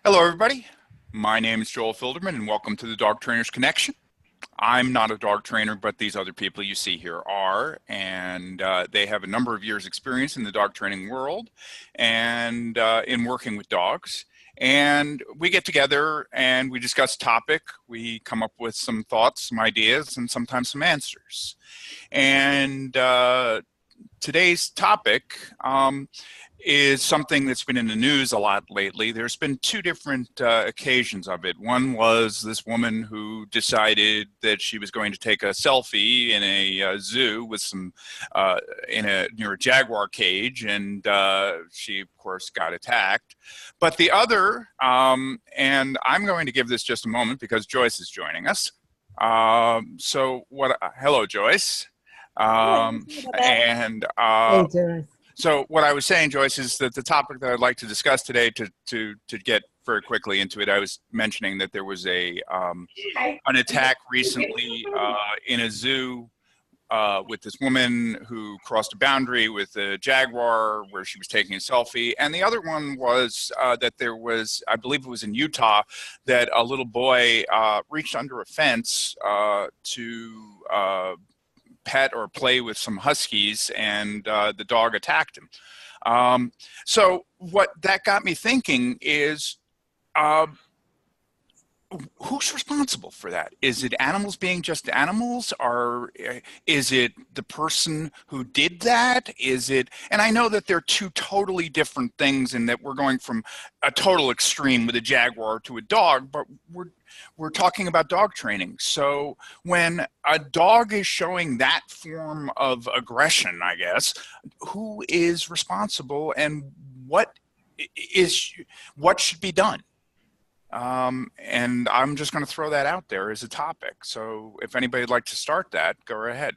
Hello, everybody. My name is Joel Filderman, and welcome to the Dog Trainers Connection. I'm not a dog trainer, but these other people you see here are, and they have a number of years' experience in the dog training world and in working with dogs. And we get together and we discuss a topic. We come up with some thoughts, some ideas, and sometimes some answers. And today's topic is something that's been in the news a lot lately. There's been two different occasions of it. One was this woman who decided that she was going to take a selfie in a zoo with some near a jaguar cage, and she of course got attacked. But the other, and I'm going to give this just a moment because Joyce is joining us. Hello, Joyce. And Hey, Joyce. So what I was saying, Joyce, is that the topic that I'd like to discuss today, to get very quickly into it, I was mentioning that there was an attack recently in a zoo with this woman who crossed a boundary with a jaguar where she was taking a selfie. And the other one was that there was, I believe it was in Utah, that a little boy reached under a fence to pet or play with some huskies, and the dog attacked him. So what that got me thinking is, who's responsible for that? Is it animals being just animals, or is it the person who did that? Is it, and I know that they're two totally different things, and that we're going from a total extreme with a jaguar to a dog, but we're talking about dog training. So when a dog is showing that form of aggression, I guess, who is responsible, and what should be done? And I'm just going to throw that out there as a topic. So if anybody would like to start that, go ahead.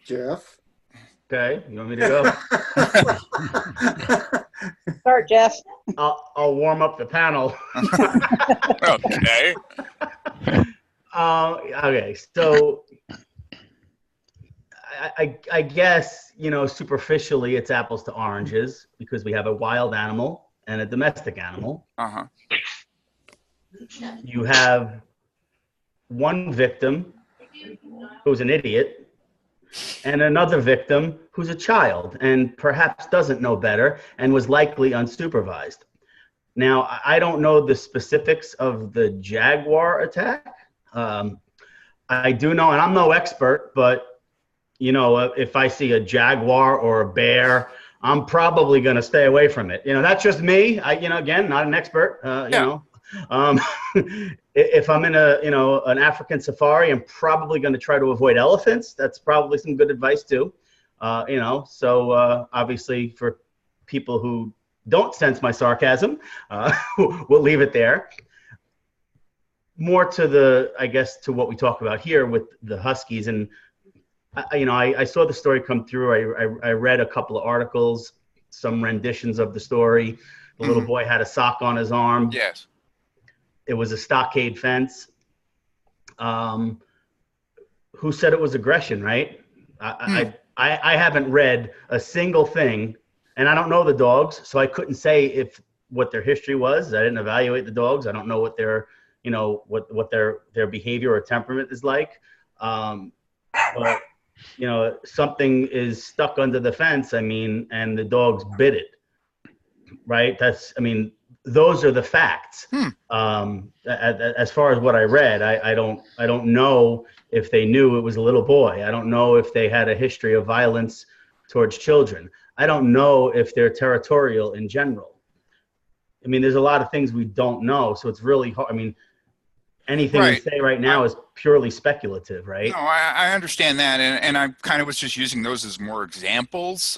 Jeff. Okay, you want me to go? Start, Jeff. I'll warm up the panel. Okay. Okay, so I guess, superficially it's apples to oranges because we have a wild animal and a domestic animal. Uh-huh. You have one victim who's an idiot and another victim who's a child and perhaps doesn't know better and was likely unsupervised. Now, I don't know the specifics of the jaguar attack. I do know, and I'm no expert, but if I see a jaguar or a bear, I'm probably going to stay away from it. That's just me. Again, not an expert. If I'm in an African safari, I'm probably going to try to avoid elephants. That's probably some good advice too. So obviously for people who don't sense my sarcasm, we'll leave it there. More to to what we talk about here with the huskies. And I saw the story come through. I read a couple of articles, some renditions of the story. The little boy had a sock on his arm. Yes. It was a stockade fence. Who said it was aggression, right? I haven't read a single thing, and I don't know the dogs, so I couldn't say what their history was. I didn't evaluate the dogs. I don't know what their what their behavior or temperament is like. But something is stuck under the fence, and the dogs bit it, right? Those are the facts. As far as what I read, I don't know if they knew it was a little boy. I don't know if they had a history of violence towards children. I don't know if they're territorial in general. There's a lot of things we don't know, so it's really hard. Anything we say right now is purely speculative, right? No, I understand that, and I kind of was just using those as more examples.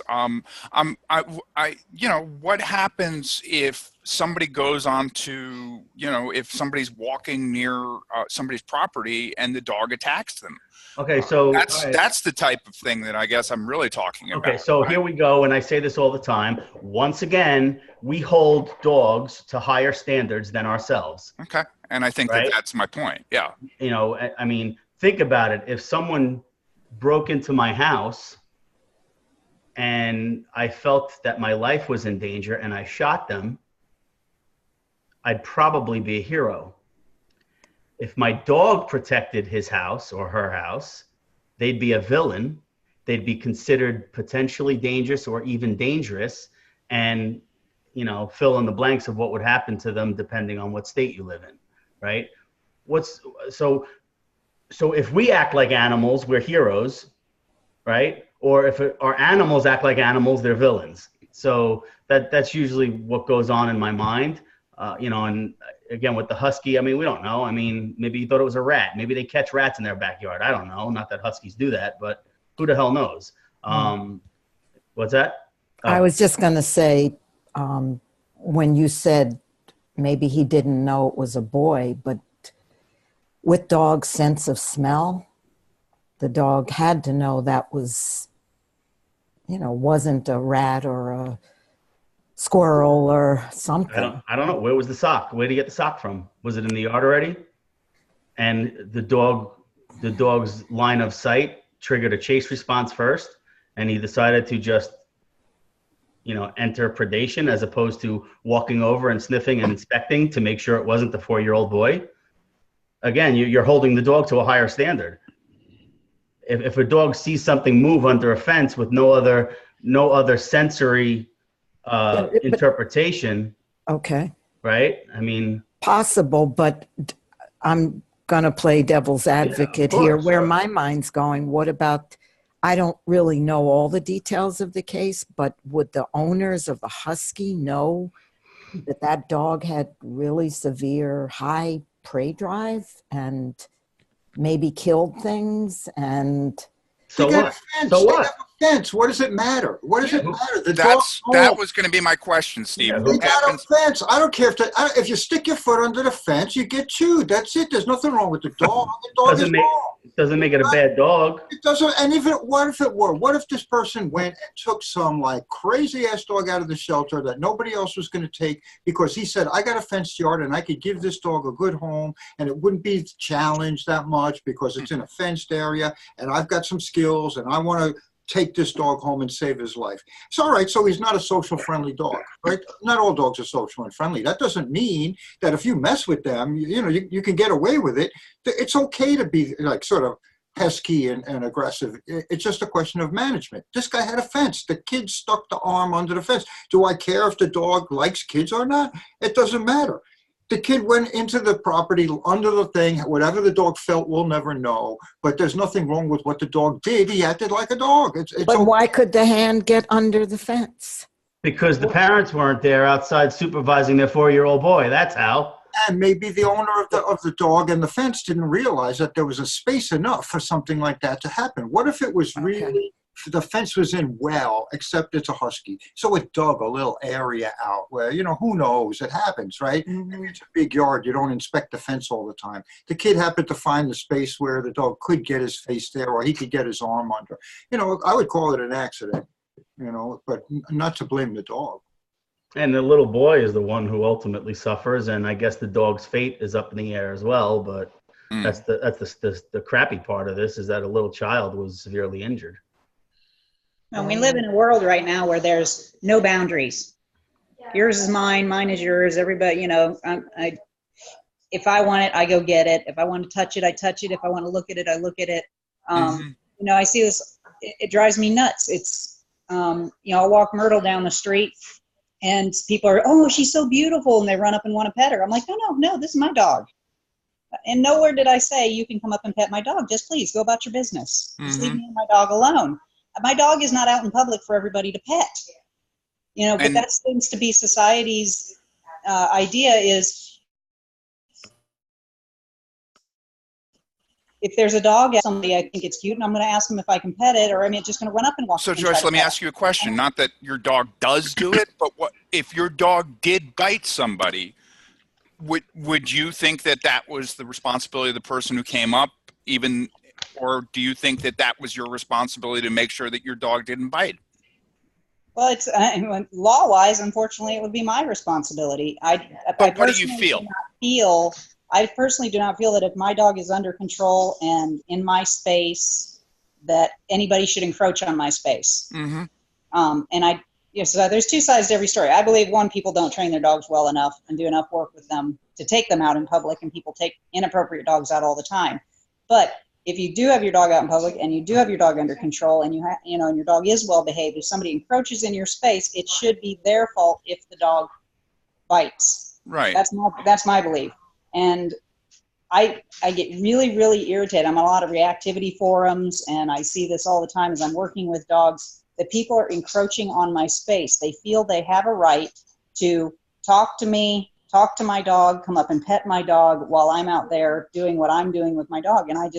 What happens if somebody goes on to, if somebody's walking near somebody's property and the dog attacks them? Okay, so that's the type of thing that I guess I'm really talking about. Okay, so here we go, and I say this all the time. Once again, we hold dogs to higher standards than ourselves. Okay, and I think that's my point. Yeah. Think about it. If someone broke into my house and and I felt that my life was in danger and I shot them, I'd probably be a hero. If my dog protected his house or her house, they'd be a villain. They'd be considered potentially dangerous or even dangerous, and, you know, fill in the blanks of what would happen to them depending on what state you live in, right? So if we act like animals, we're heroes, right? Or if our animals act like animals, they're villains. So that's usually what goes on in my mind. You know, and again, with the husky, I mean, we don't know. I mean, maybe he thought it was a rat. Maybe they catch rats in their backyard. I don't know. Not that huskies do that, but who the hell knows? What's that? I was just going to say, when you said maybe he didn't know it was a boy, but with dog's sense of smell, the dog had to know that was, you know, wasn't a rat or a squirrel or something. I don't know. Where was the sock? Where did he get the sock from? Was it in the yard already? And the dog's line of sight triggered a chase response first, and he decided to just, you know, enter predation as opposed to walking over and sniffing and inspecting to make sure it wasn't the 4-year-old boy. Again, you're holding the dog to a higher standard. If a dog sees something move under a fence with no other sensory interpretation. Okay. Right? I mean, possible, but I'm going to play devil's advocate here. Where my mind's going, what about, I don't really know all the details of the case, but would the owners of the husky know that dog had really severe high prey drive and maybe killed things? And so what? So what? Fence. What does it matter? What does it matter? That was going to be my question, Steve. They got a fence. I don't care if you stick your foot under the fence, you get chewed. That's it. There's nothing wrong with the dog. The dog is wrong. Doesn't make it a bad dog. It doesn't. And even what if it were? What if this person went and took some like crazy ass dog out of the shelter that nobody else was going to take because he said, I got a fenced yard and I could give this dog a good home and it wouldn't be challenged that much because it's in a fenced area and I've got some skills and I want to take this dog home and save his life. It's all right. So he's not a social friendly dog, right? Not all dogs are social and friendly. That doesn't mean that if you mess with them, you can get away with it. It's okay to be like sort of pesky and aggressive. It's just a question of management. This guy had a fence. The kid stuck the arm under the fence. Do I care if the dog likes kids or not? It doesn't matter. The kid went into the property under the thing. Whatever the dog felt, we'll never know. But there's nothing wrong with what the dog did. He acted like a dog. But okay. Why could the hand get under the fence? Because the parents weren't there outside supervising their 4-year-old boy. That's how. And maybe the owner of the dog and the fence didn't realize that there was a space enough for something like that to happen. What if it was really, the fence was in well, except it's a husky. So it dug a little area out where, who knows? It happens, right? Maybe it's a big yard. You don't inspect the fence all the time. The kid happened to find the space where the dog could get his face there or he could get his arm under. I would call it an accident, but not to blame the dog. And the little boy is the one who ultimately suffers, and I guess the dog's fate is up in the air as well. But that's the crappy part of this is that a little child was severely injured. And we live in a world right now where there's no boundaries. Yours is mine, mine is yours. Everybody, if I want it, I go get it. If I want to touch it, I touch it. If I want to look at it, I look at it. I see this. It drives me nuts. It's I'll walk Myrtle down the street. And people are, oh, she's so beautiful. And they run up and want to pet her. I'm like, no, this is my dog. And nowhere did I say, you can come up and pet my dog. Just please go about your business. Just leave me and my dog alone. My dog is not out in public for everybody to pet. But that seems to be society's idea is, if there's a dog at somebody, I think it's cute, and I'm going to ask them if I can pet it, or I'm just going to run up and walk. So, Joyce, let me ask you a question. Not that your dog does do it, but what if your dog did bite somebody? Would you think that was the responsibility of the person who came up, or do you think that was your responsibility to make sure that your dog didn't bite? Well, it's law-wise, unfortunately, it would be my responsibility. But what do you feel? I personally do not feel that if my dog is under control and in my space, that anybody should encroach on my space. And so there's two sides to every story. I believe, one, people don't train their dogs well enough and do enough work with them to take them out in public, and people take inappropriate dogs out all the time. But if you do have your dog out in public and you do have your dog under control, and and your dog is well behaved, if somebody encroaches in your space, it should be their fault if the dog bites. Right. That's my belief. And I get really, really irritated. I'm on a lot of reactivity forums, and I see this all the time as I'm working with dogs, that people are encroaching on my space. They feel they have a right to talk to me, talk to my dog, come up and pet my dog while I'm out there doing what I'm doing with my dog. And I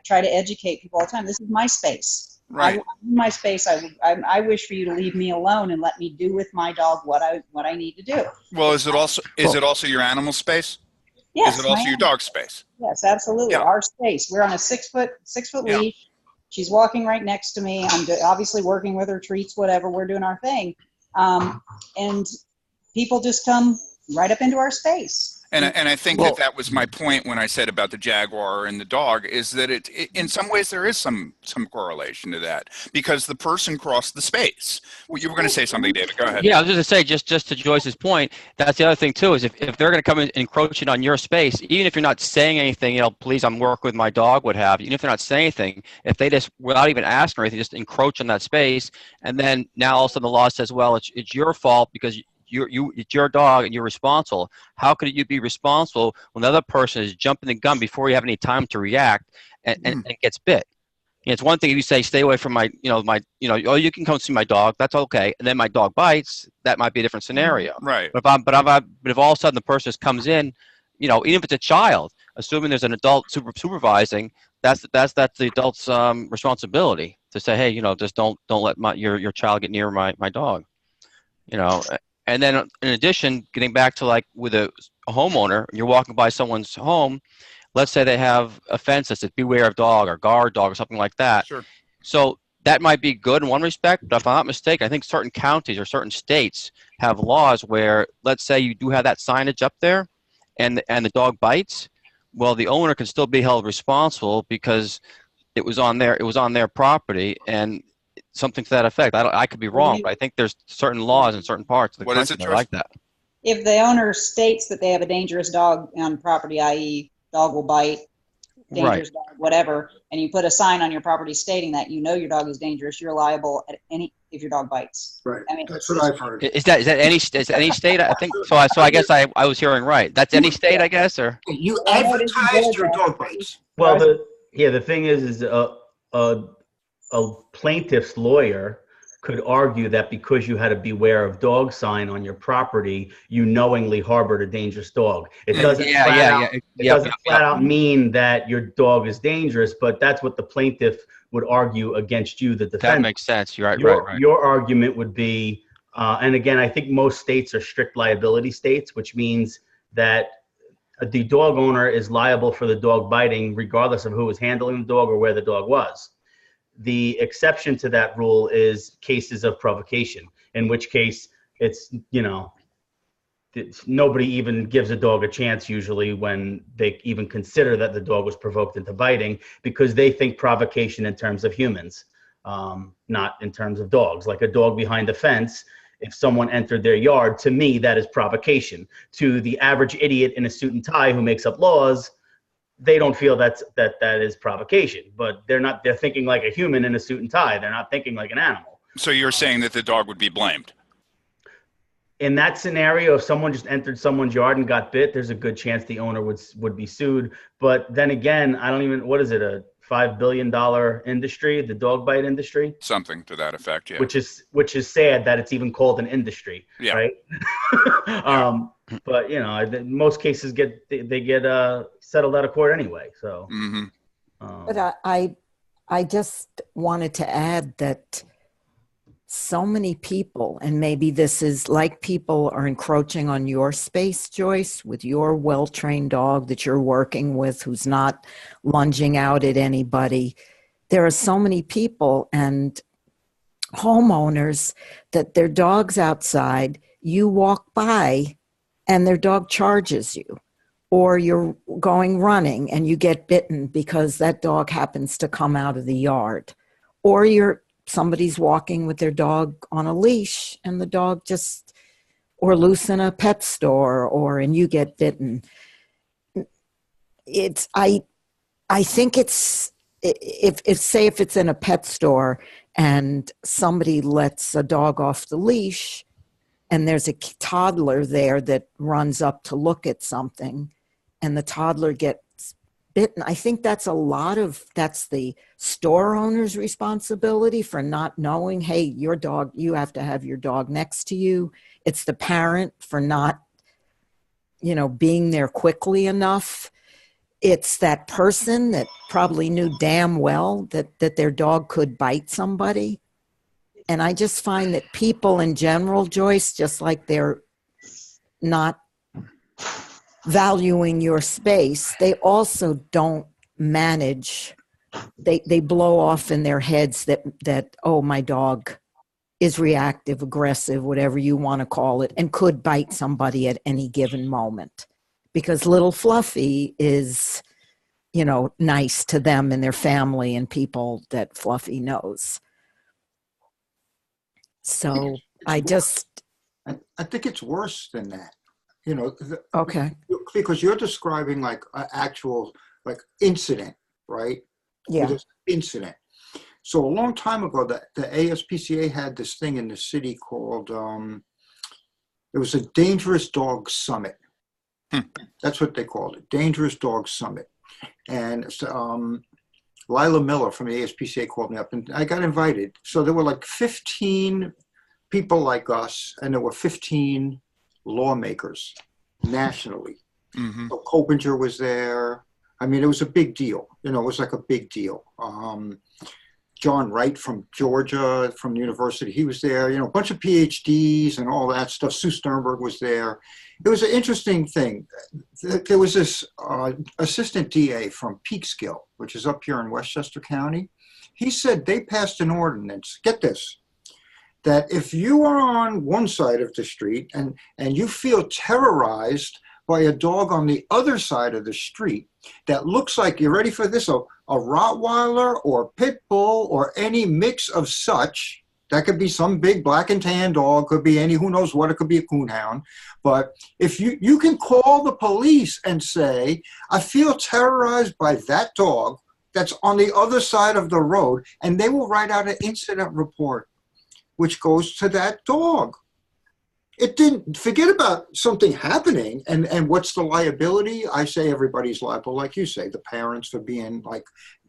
try to educate people all the time. This is my space. Right. I'm in my space. I wish for you to leave me alone and let me do with my dog what I need to do. Well, is it also your animal space? Yes. Is it also your dog space? Yes, absolutely. Yeah. Our space. We're on a 6 foot Yeah. leash. She's walking right next to me. I'm obviously working with her, treats, whatever. We're doing our thing. And people just come right up into our space. And I think that was my point when I said about the jaguar and the dog, is that it in some ways there is some correlation to that, because the person crossed the space. Well, you were going to say something, David. Go ahead. Yeah, I was just going to say, just to Joyce's point, that's the other thing too, is if they're going to come in encroaching on your space, even if you're not saying anything, please, I'm working with my dog, what have you, even if they're not saying anything, if they just, without even asking or anything, just encroach on that space, and then now all of a sudden the law says, well, it's your fault because it's your dog and you're responsible. How could you be responsible when the other person is jumping the gun before you have any time to react and gets bit? It's one thing if you say, stay away from oh, you can come see my dog, that's okay. And then my dog bites, that might be a different scenario. Right. But if all of a sudden the person just comes in, even if it's a child, assuming there's an adult supervising, that's the adult's responsibility to say, hey, just don't let your child get near my dog. And then in addition, getting back to like with a homeowner, you're walking by someone's home, let's say they have a fence that says beware of dog or guard dog or something like that. Sure. So that might be good in one respect, but if I'm not mistaken, I think certain counties or certain states have laws where, let's say you do have that signage up there and the dog bites, well, the owner can still be held responsible because it was on their property, and something to that effect. I could be wrong, but I think there's certain laws in certain parts of the country that are like that. If the owner states that they have a dangerous dog on property, i.e. dog will bite, dangerous dog, whatever, and you put a sign on your property stating that your dog is dangerous, you're liable if your dog bites. Right. That's what I've heard. Is that any state? I think so. So I guess I was hearing right. That's any state, I guess, or You advertised your dog bites. Well, the thing is a plaintiff's lawyer could argue that because you had a beware of dog sign on your property, you knowingly harbored a dangerous dog. It doesn't flat out mean that your dog is dangerous, but that's what the plaintiff would argue against you, the defendant. That makes sense. You're right. Right. Your argument would be, and again, I think most states are strict liability states, which means that the dog owner is liable for the dog biting regardless of who was handling the dog or where the dog was. The exception to that rule is cases of provocation, in which case it's nobody even gives a dog a chance usually when they even consider that the dog was provoked into biting, because they think provocation in terms of humans, not in terms of dogs. Like a dog behind a fence, if someone entered their yard, to me, that is provocation. To the average idiot in a suit and tie who makes up laws, they don't feel that is provocation, but they're thinking like a human in a suit and tie. They're not thinking like an animal. So you're saying that the dog would be blamed? In that scenario, if someone just entered someone's yard and got bit, there's a good chance the owner would be sued. But then again, what is it, a $5 billion industry, the dog bite industry? Something to that effect, yeah. Which is sad that it's even called an industry, yeah. Right? But most cases get settled out of court anyway. So, but I just wanted to add that so many people, and maybe this is like people are encroaching on your space, Joyce, with your well-trained dog that you're working with who's not lunging out at anybody. There are so many people and homeowners that their dog's outside, you walk by and their dog charges you, or you're going running and you get bitten because that dog happens to come out of the yard, or you're somebody's walking with their dog on a leash and the dog just, or loose in a pet store, and you get bitten. I think it's, if it's in a pet store and somebody lets a dog off the leash and there's a toddler there that runs up to look at something and the toddler gets bitten, I think that's the store owner's responsibility for not knowing, hey, your dog, you have to have your dog next to you. It's the parent for not, being there quickly enough. It's that person that probably knew damn well that their dog could bite somebody. And I just find that people in general, Joyce, just like they're not valuing your space, they also don't manage. They blow off in their heads that oh, my dog is reactive, aggressive, whatever you want to call it, and could bite somebody at any given moment. Because little Fluffy is, nice to them and their family and people that Fluffy knows. So I think it's worse than that. Okay. Because you're describing like an actual incident, right? Yeah. Incident. So a long time ago, the ASPCA had this thing in the city called, it was a Dangerous Dog Summit. That's what they called it, Dangerous Dog Summit. And Lila Miller from the ASPCA called me up and I got invited. So there were like 15 people like us and there were 15 lawmakers nationally. Mm-hmm. So Copinger was there. I mean, it was a big deal. It was like a big deal. John Wright from Georgia, from the university, he was there. A bunch of PhDs and all that stuff. Sue Sternberg was there. It was an interesting thing. There was this assistant DA from Peekskill, which is up here in Westchester County. He said they passed an ordinance, get this, that if you are on one side of the street and you feel terrorized by a dog on the other side of the street that looks like, you ready for this, a Rottweiler or Pit Bull or any mix of such, that could be some big black and tan dog, could be any, who knows what, it could be a coonhound. But if you can call the police and say, I feel terrorized by that dog that's on the other side of the road, and they will write out an incident report, which goes to that dog. It didn't, forget about something happening and what's the liability? I say everybody's liable, like you say, the parents for being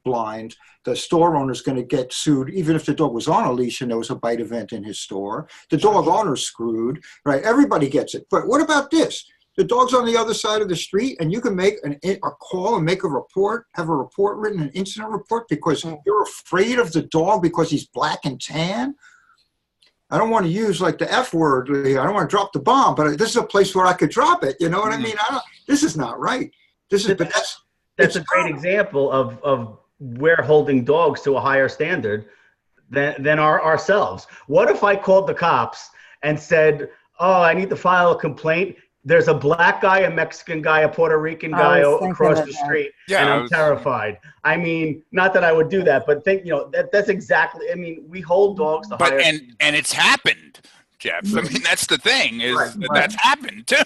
blind. The store owner's going to get sued, even if the dog was on a leash and there was a bite event in his store. The dog owner's screwed, right? Everybody gets it. But what about this? The dog's on the other side of the street and you can make a call and make a report, have a report written, an incident report, because you're afraid of the dog because he's black and tan. I don't want to use the F word. I don't want to drop the bomb, but this is a place where I could drop it. You know what I mean? This is not right. That's a great example of we're holding dogs to a higher standard than ourselves. What if I called the cops and said, oh, I need to file a complaint. There's a black guy, a Mexican guy, a Puerto Rican guy across the street, and I'm terrified. I mean, not that I would do that, but think, that's exactly, I mean, we hold dogs to higher. And it's happened, Jeff. I mean, that's the thing, is that's happened too.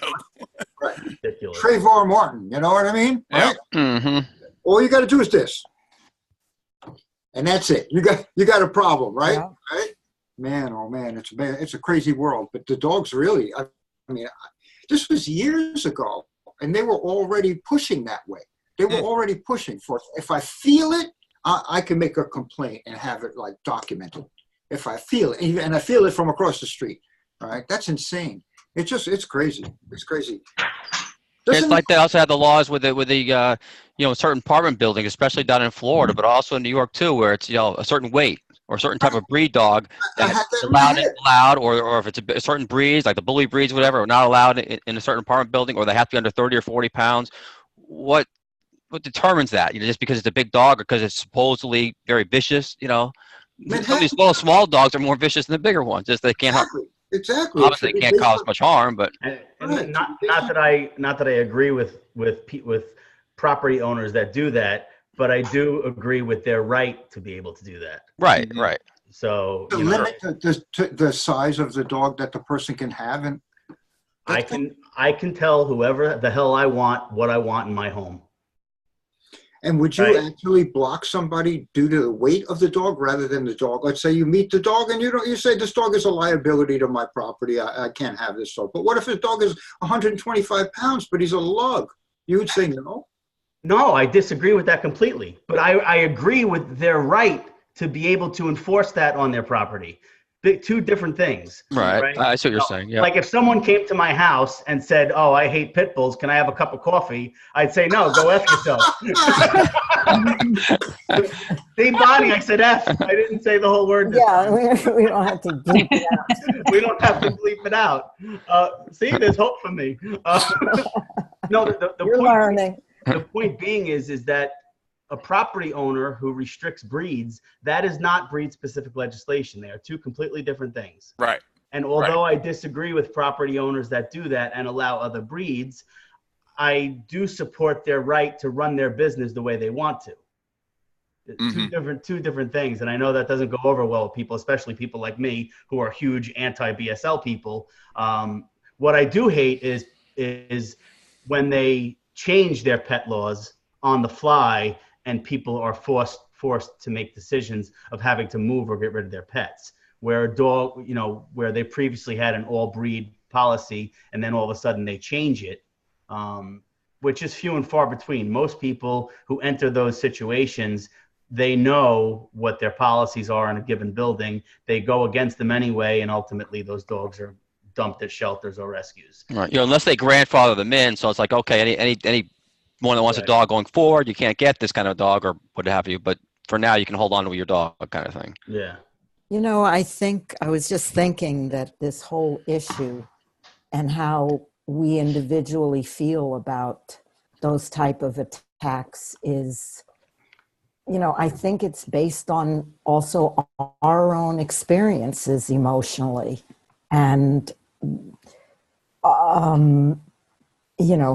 Right. Ridiculous. Trayvon Martin, you know what I mean? Yeah. Right? Mm-hmm. All you got to do is this. And that's it. You got a problem, right? Yeah. Right? Man, oh man, it's a crazy world. But the dogs really, I mean, this was years ago, and they were already pushing that way. They were already pushing for, if I feel it, I can make a complaint and have it documented. If I feel it, and I feel it from across the street, all right? That's insane. It's crazy. It's crazy. It's like they also have the laws with the certain apartment buildings, especially down in Florida, but also in New York too, where it's a certain weight or a certain type of breed dog that's allowed, or if it's a certain breeds, like the bully breeds, whatever, are not allowed in a certain apartment building, or they have to be under 30 or 40 pounds. What determines that? Just because it's a big dog or because it's supposedly very vicious? Some of these little small dogs are more vicious than the bigger ones. Just they can't. Exactly. Obviously, they can't cause much harm, but not that I agree with property owners that do that, but I do agree with their right to be able to do that. Right. So To limit the size of the dog that the person can have, and I can tell whoever the hell I want what I want in my home. And would you Right. actually block somebody due to the weight of the dog rather than the dog? Let's say you meet the dog and you say this dog is a liability to my property. I can't have this dog. But what if his dog is 125 pounds, but he's a lug? You would say no? No, I disagree with that completely. But I agree with their right to be able to enforce that on their property. Two different things. Right. I see what you're saying. Yeah. Like if someone came to my house and said, "Oh, I hate pit bulls. Can I have a cup of coffee?" I'd say, "No, go F yourself." See, Bonnie, I said F. I didn't say the whole word. Yeah, we don't have to bleep it out. We don't have to bleep it out. See, there's hope for me. No, the You're point, learning. the point being is that a property owner who restricts breeds, that is not breed-specific legislation. They are two completely different things. Right. And although I disagree with property owners that do that and allow other breeds, I do support their right to run their business the way they want to. Two different things. And I know that doesn't go over well with people, especially people like me who are huge anti-BSL people. What I do hate is when they change their pet laws on the fly and people are forced to make decisions of having to move or get rid of their pets. Where a dog, where they previously had an all breed policy and then all of a sudden they change it, which is few and far between. Most people who enter those situations, they know what their policies are in a given building. They go against them anyway, and ultimately those dogs are dumped at shelters or rescues. Right. Unless they grandfather them in, so it's like, okay, any one that wants a dog going forward, you can't get this kind of dog or what have you. But for now, you can hold on to your dog, kind of thing. Yeah. I was just thinking that this whole issue and how we individually feel about those type of attacks is, I think it's based on also our own experiences emotionally. And,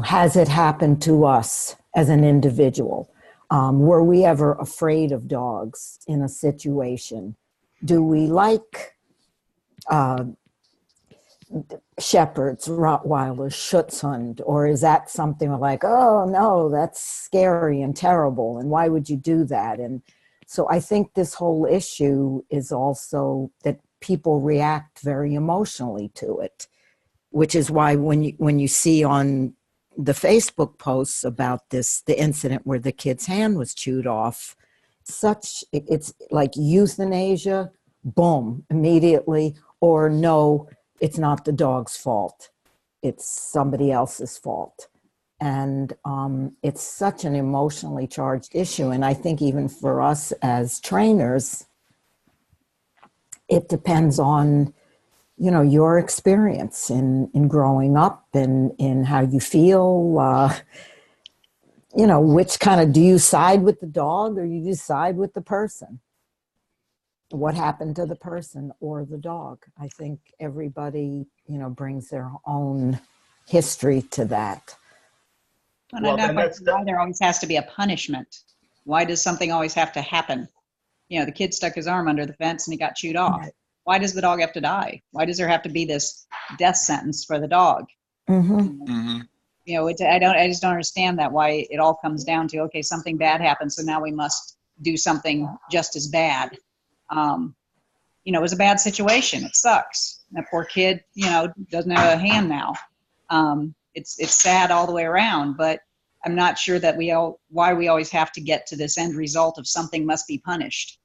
has it happened to us as an individual? Were we ever afraid of dogs in a situation? Do we like shepherds, Rottweilers, Schutzhund, or is that something like, oh no, that's scary and terrible, and why would you do that? And so I think this whole issue is also that people react very emotionally to it, which is why when you see on the Facebook posts about the incident where the kid's hand was chewed off, it's like euthanasia, boom, immediately, or no, it's not the dog's fault, it's somebody else's fault. And it's such an emotionally charged issue. And I think even for us as trainers, it depends on, your experience in growing up and in how you feel, which kind of, do you side with the dog or you side with the person? What happened to the person or the dog? I think everybody, brings their own history to that. And I'm not quite sure why there always has to be a punishment. Why does something always have to happen? The kid stuck his arm under the fence and he got chewed off. Why does the dog have to die? Why does there have to be this death sentence for the dog? I just don't understand that, why it all comes down to, okay, something bad happened, so now we must do something just as bad. It was a bad situation. It sucks. That poor kid, doesn't have a hand now. It's sad all the way around, but I'm not sure that why we always have to get to this end result of something must be punished.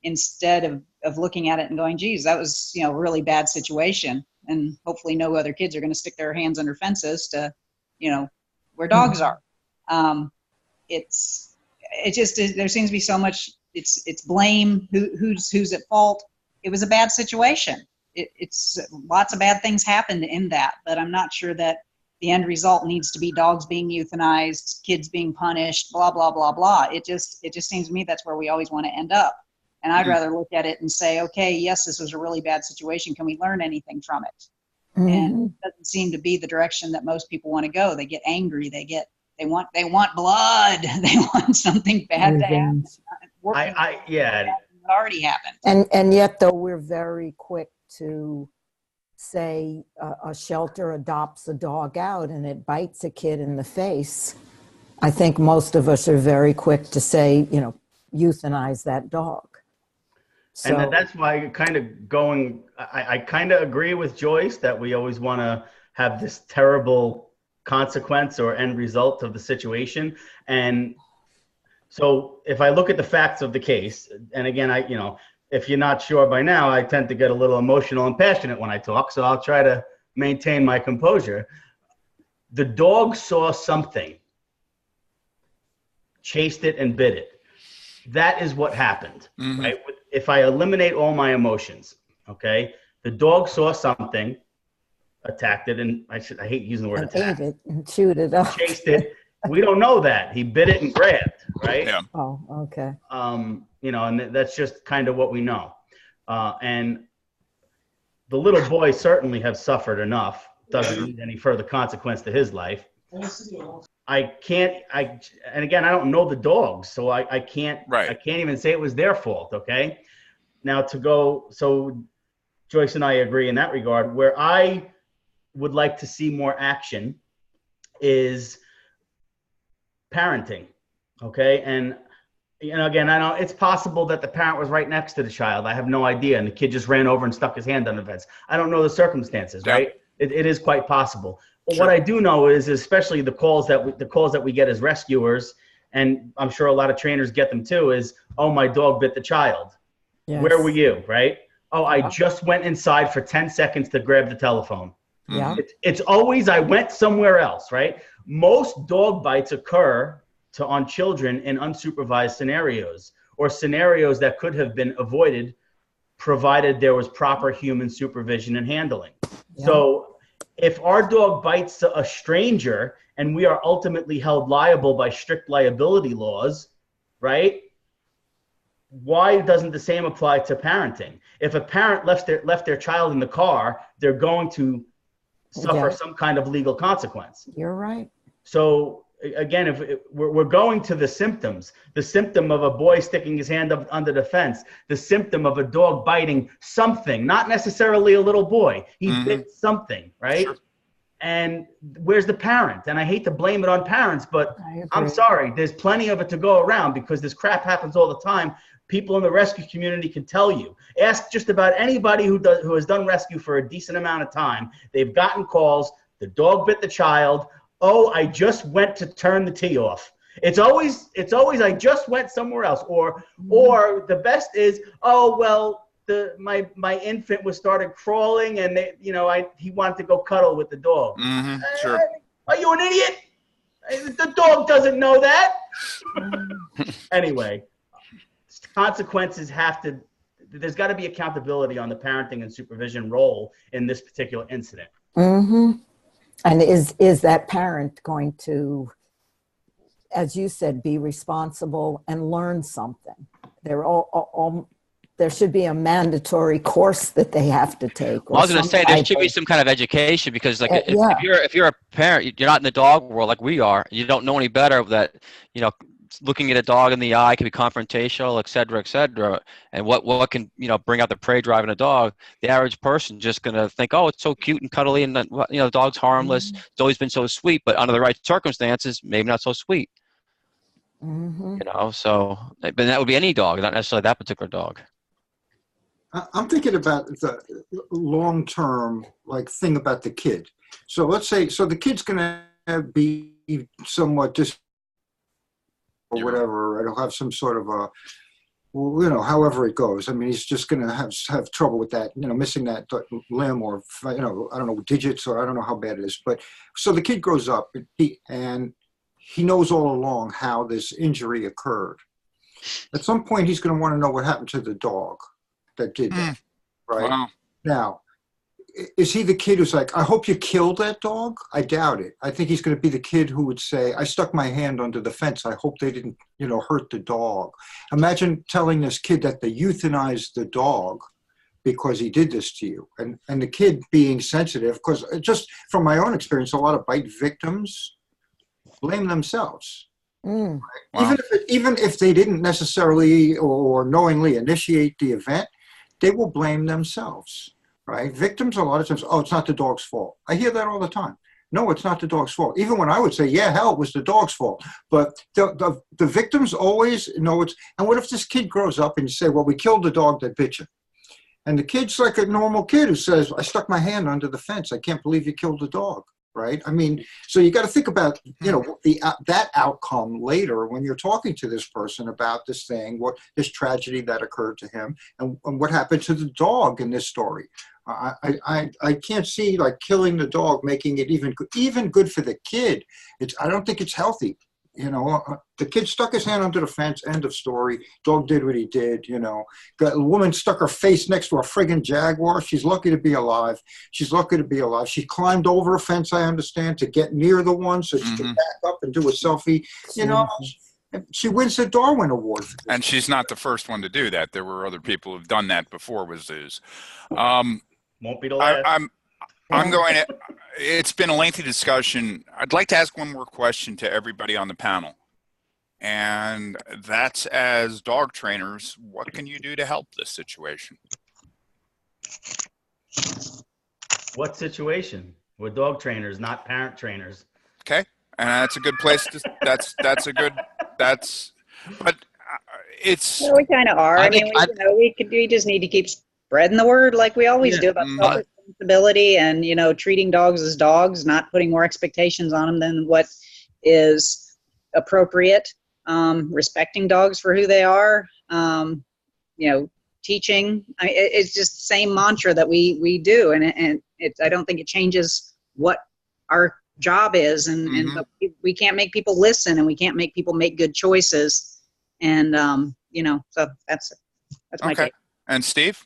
Instead of looking at it and going, geez, that was, a really bad situation. And hopefully no other kids are going to stick their hands under fences to, where dogs are. There seems to be so much, it's blame, who's at fault. It was a bad situation. It's lots of bad things happened in that, but I'm not sure that the end result needs to be dogs being euthanized, kids being punished, blah, blah, blah, blah. It just seems to me that's where we always want to end up. And I'd rather look at it and say, okay, yes, this was a really bad situation. Can we learn anything from it? And it doesn't seem to be the direction that most people want to go. They get angry. They want blood. They want something bad to happen. It already happened. And yet, though, we're very quick to say a shelter adopts a dog out and it bites a kid in the face. I think most of us are very quick to say, you know, euthanize that dog. So, And that's why I kind of agree with Joyce that we always want to have this terrible consequence or end result of the situation. And so if I look at the facts of the case, and again, if you're not sure by now, I tend to get a little emotional and passionate when I talk, so I'll try to maintain my composure. The dog saw something, chased it and bit it. That is what happened, right? If I eliminate all my emotions, okay? The dog saw something, attacked it, and I hate using the word attack. ate it and chewed it up. Chased it. We don't know that. He bit it and grabbed, right? Yeah. Oh, okay. And that's just kind of what we know. And the little boy certainly has suffered enough. Doesn't need any further consequence to his life. And again, I don't know the dogs, so I can't even say it was their fault. Okay. Now so Joyce and I agree in that regard. Where I would like to see more action is parenting. Okay. And, again, I know it's possible that the parent was right next to the child. I have no idea. And the kid just ran over and stuck his hand on the fence. I don't know the circumstances, right? It is quite possible. But what I do know is, especially the calls that we get as rescuers, and I'm sure a lot of trainers get them too, is, oh, my dog bit the child. Yes. Where were you, right? Oh, I just went inside for 10 seconds to grab the telephone. Yeah. It's always I went somewhere else, right? Most dog bites occur on children in unsupervised scenarios, or scenarios that could have been avoided provided there was proper human supervision and handling. Yeah. So if our dog bites a stranger and we are ultimately held liable by strict liability laws, right? Why doesn't the same apply to parenting? If a parent left their child in the car, they're going to suffer some kind of legal consequence. You're right. So again, if we're going to the symptoms, the symptom of a boy sticking his hand up under the fence, the symptom of a dog biting something, not necessarily a little boy, he bit something, right? Sure. And where's the parent? And I hate to blame it on parents, but I'm sorry, there's plenty of it to go around because this crap happens all the time. People in the rescue community can tell you. Ask just about anybody who has done rescue for a decent amount of time. They've gotten calls, the dog bit the child. Oh, I just went to turn the tea off. It's always I just went somewhere else. Or the best is, oh well, my infant started crawling and he wanted to go cuddle with the dog. Sure. Are you an idiot? The dog doesn't know that. Anyway, consequences there's got to be accountability on the parenting and supervision role in this particular incident. Mm-hmm. And is that parent going to, as you said, be responsible and learn something? There should be a mandatory course that they have to take. Well, I was going to say there should be some kind of education because, like, if you're a parent, you're not in the dog world like we are. You don't know any better that looking at a dog in the eye can be confrontational, et cetera, and what can bring out the prey drive in a dog. The average person just gonna think, oh, it's so cute and cuddly, and the dog's harmless. It's always been so sweet, but under the right circumstances, maybe not so sweet. So but that would be any dog, not necessarily that particular dog. I'm thinking about the long-term thing about the kid. So let's say the kid's gonna be somewhat or whatever, it'll have some sort of however it goes. I mean, he's just going to have trouble with that, missing that limb or, I don't know, digits, or I don't know how bad it is. But so the kid grows up and he knows all along how this injury occurred. At some point, he's going to want to know what happened to the dog that did that, right? Wow. Now, is he the kid who's like, I hope you killed that dog? I doubt it. I think he's going to be the kid who would say, I stuck my hand under the fence. I hope they didn't, hurt the dog. Imagine telling this kid that they euthanized the dog because he did this to you. And the kid being sensitive, because just from my own experience, a lot of bite victims blame themselves. Mm. Wow. Even if they didn't necessarily or knowingly initiate the event, they will blame themselves, right? Victims a lot of times, oh, it's not the dog's fault. I hear that all the time. No, it's not the dog's fault. Even when I would say, yeah, hell, it was the dog's fault. But the victims always know it's, and what if this kid grows up and you say, well, we killed the dog that bit you? And the kid's like a normal kid who says, I stuck my hand under the fence. I can't believe you killed the dog, right? I mean, so you got to think about, you know, that outcome later when you're talking to this person about this thing, this tragedy that occurred to him, and what happened to the dog in this story. I can't see like killing the dog making it even good for the kid. I don't think it's healthy. You know, the kid stuck his hand under the fence, end of story. Dog did what he did, you know. The woman stuck her face next to a friggin' jaguar. She's lucky to be alive. She's lucky to be alive. She climbed over a fence, I understand, to get near the one so she can back up and do a selfie. You know, she wins the Darwin Award. And she's not the first one to do that. There were other people who've done that before with zoos. Won't be the last. I'm going to, it's been a lengthy discussion. I'd like to ask one more question to everybody on the panel. And that's, as dog trainers, what can you do to help this situation? What situation? We're dog trainers, not parent trainers. Okay. And that's a good place to, but it's. Well, we kind of are. I mean, we just need to keep spreading the word like we always do about self-responsibility and, you know, treating dogs as dogs, not putting more expectations on them than what is appropriate, respecting dogs for who they are, you know, teaching. It's just the same mantra that we do. And I don't think it changes what our job is. And we can't make people listen, and we can't make people make good choices. And, you know, so that's my take. And Steve?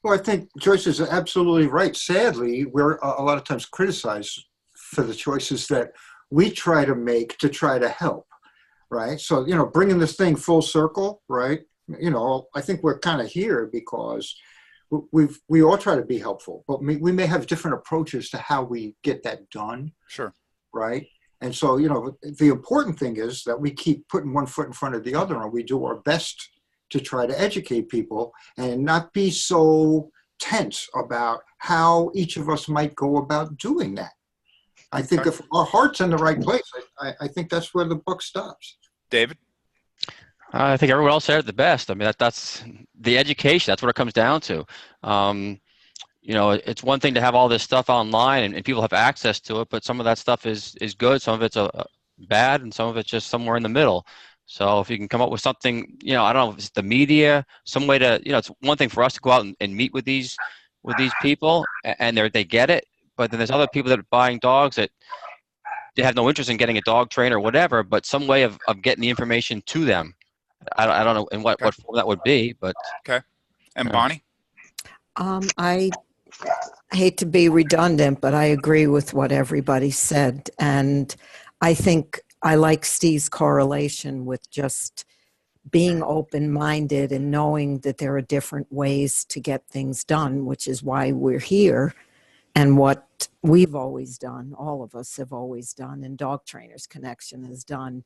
Well, I think Joyce is absolutely right. Sadly, we're a lot of times criticized for the choices that we try to make to try to help, right? So, you know, bringing this thing full circle, right? You know, I think we're kind of here because we all try to be helpful, but we may have different approaches to how we get that done. Sure. Right? And so, you know, the important thing is that we keep putting one foot in front of the other, and we do our best to try to educate people and not be so tense about how each of us might go about doing that. I think if our heart's in the right place, I think that's where the buck stops. David? I think everyone else said it the best. I mean, that's the education. That's what it comes down to. You know, it's one thing to have all this stuff online and people have access to it, but some of that stuff is good. Some of it's bad, and some of it's just somewhere in the middle. So if you can come up with something, you know, I don't know if it's the media, some way to, you know, it's one thing for us to go out and meet with these people and they get it, but then there's other people that are buying dogs that they have no interest in getting a dog trainer or whatever, but some way of getting the information to them. I don't know in what form that would be, but. Okay. And Bonnie? I hate to be redundant, but I agree with what everybody said. And I think I like Steve's correlation with just being open-minded and knowing that there are different ways to get things done, which is why we're here and what we've always done, all of us have always done, and Dog Trainers Connection has done,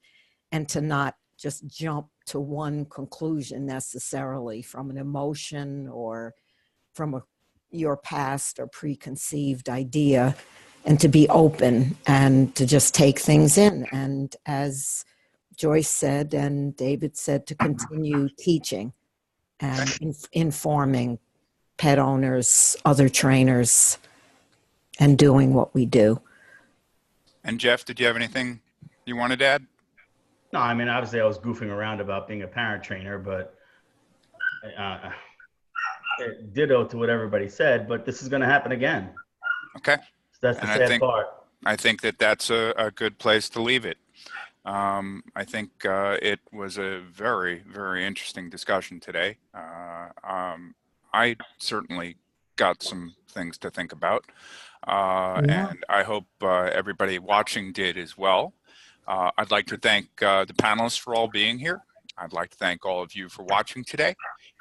and to not just jump to one conclusion necessarily from an emotion or from your past or preconceived idea, and to be open and to just take things in. And as Joyce said and David said, to continue teaching and informing pet owners, other trainers, and doing what we do. And Jeff, did you have anything you wanted to add? No, I mean, obviously I was goofing around about being a parent trainer, but ditto to what everybody said, but this is going to happen again. Okay. So that's the sad part. I think that's a good place to leave it. I think it was a very, very interesting discussion today. I certainly got some things to think about, and I hope everybody watching did as well. I'd like to thank the panelists for all being here. I'd like to thank all of you for watching today,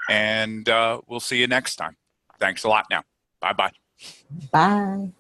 and we'll see you next time. Thanks a lot now. Bye-bye. Bye.